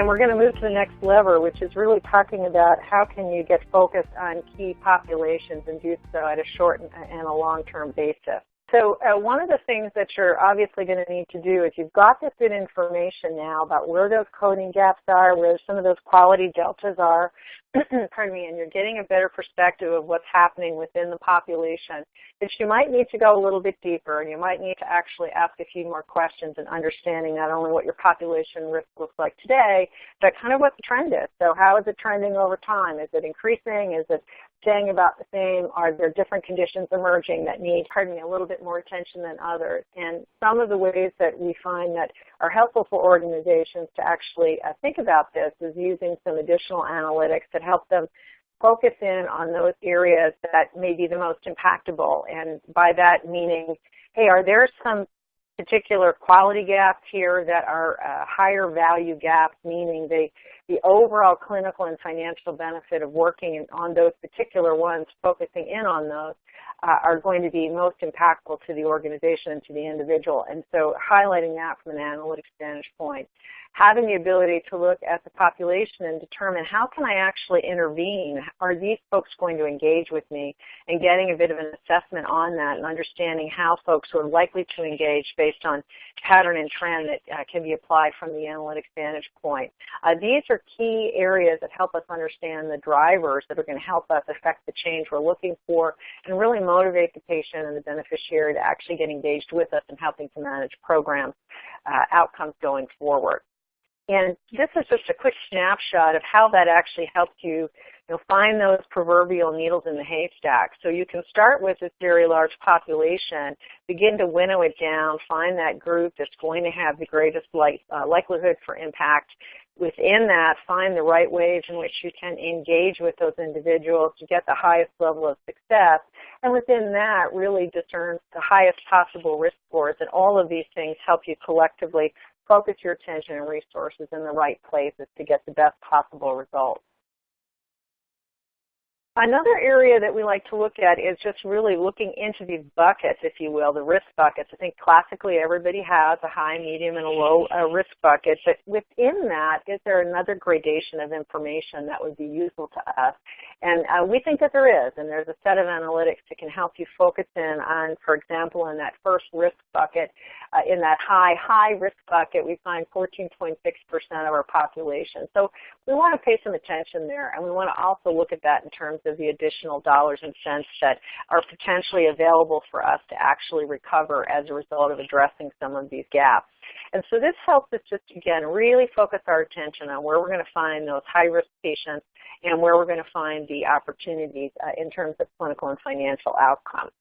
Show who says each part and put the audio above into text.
Speaker 1: And we're going to move to the next lever, which is really talking about how can you get focused on key populations and do so at a short and a long-term basis. So one of the things that you're obviously going to need to do is you've got this good information now about where those coding gaps are, where some of those quality deltas are, pardon me, and you're getting a better perspective of what's happening within the population. But you might need to go a little bit deeper, and you might need to actually ask a few more questions in understanding not only what your population risk looks like today, but kind of what the trend is. So how is it trending over time? Is it increasing? Is it staying about the same? Are there different conditions emerging that need, pardon me, a little bit more attention than others? And some of the ways that we find that are helpful for organizations to actually think about this is using some additional analytics that help them focus in on those areas that may be the most impactable. And by that meaning, hey, are there some particular quality gaps here that are higher value gaps, meaning the overall clinical and financial benefit of working on those particular ones, focusing in on those, are going to be most impactful to the organization and to the individual. And so highlighting that from an analytics vantage point. Having the ability to look at the population and determine how can I actually intervene? Are these folks going to engage with me? And getting a bit of an assessment on that and understanding how folks are likely to engage based on pattern and trend that can be applied from the analytics vantage point. These are key areas that help us understand the drivers that are going to help us affect the change we're looking for and really motivate the patient and the beneficiary to actually get engaged with us in helping to manage program outcomes going forward. And this is just a quick snapshot of how that actually helps you, find those proverbial needles in the haystack. So you can start with this very large population, begin to winnow it down, find that group that's going to have the greatest likelihood for impact. Within that, find the right ways in which you can engage with those individuals to get the highest level of success. And within that, really discern the highest possible risk scores. And all of these things help you collectively focus your attention and resources in the right places to get the best possible results. Another area that we like to look at is just really looking into these buckets, if you will, the risk buckets. I think classically everybody has a high, medium, and a low risk bucket, but within that, is there another gradation of information that would be useful to us? And we think that there is, and there's a set of analytics that can help you focus in on, for example, in that first risk bucket, in that high risk bucket, we find 14.6% of our population. So we want to pay some attention there, and we want to also look at that in terms of the additional dollars and cents that are potentially available for us to actually recover as a result of addressing some of these gaps. And so this helps us just, again, really focus our attention on where we're going to find those high-risk patients and where we're going to find the opportunities in terms of clinical and financial outcomes.